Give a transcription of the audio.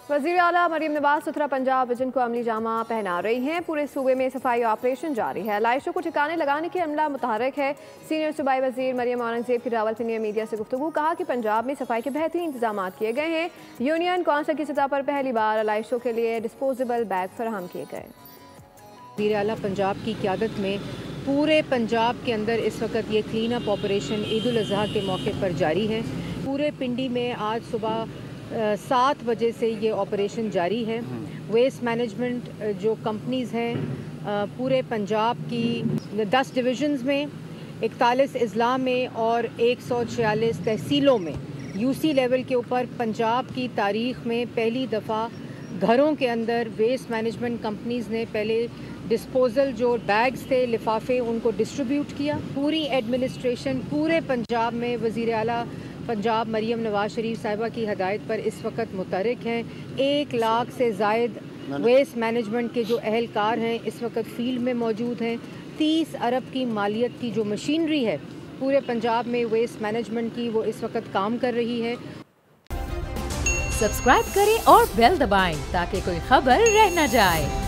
वज़ीर आला मरियम नवाज सुथरा पंजाब विजन को अमली जामा पहना रही हैं। पूरे सूबे में सफाई ऑपरेशन जारी है। लाइशों को ठिकाने लगाने की अमला मुतहरक है। सीनियर सूबाई वज़ीर मरियम औरंगज़ेब की रावलपिंडी में मीडिया से गुफ्तगू, कहा कि पंजाब में सफाई के बेहतरीन इंतजाम किए गए हैं। यूनियन कौंसिल की सतह पर पहली बार लाइशों के लिए डिस्पोजेबल बैग फराहम किए गए। वज़ीर आला पंजाब की क़यादत में पूरे पंजाब के अंदर इस वक्त ये clean up operation Eid ul Azha के मौके पर जारी है। पूरे पिंडी में आज सुबह 7 बजे से ये ऑपरेशन जारी है। वेस्ट मैनेजमेंट जो कंपनीज़ हैं पूरे पंजाब की 10 डिविजन्स में, 41 अजला में और 146 तहसीलों में यूसी लेवल के ऊपर पंजाब की तारीख़ में पहली दफ़ा घरों के अंदर वेस्ट मैनेजमेंट कंपनीज़ ने पहले डिस्पोजल जो बैग्स थे, लिफाफे, उनको डिस्ट्रीब्यूट किया। पूरी एडमिनिस्ट्रेशन पूरे पंजाब में वज़ीर आला पंजाब मरियम नवाज शरीफ साहिबा की हदायत पर इस वक्त मुतहरिक हैं। 1 लाख से ज़ायद वेस्ट मैनेजमेंट के जो अहलकार हैं इस वक्त फील्ड में मौजूद हैं। 30 अरब की मालियत की जो मशीनरी है पूरे पंजाब में वेस्ट मैनेजमेंट की, वो इस वक्त काम कर रही है। सब्सक्राइब करें और बेल दबाएं ताकि कोई खबर रह न जाए।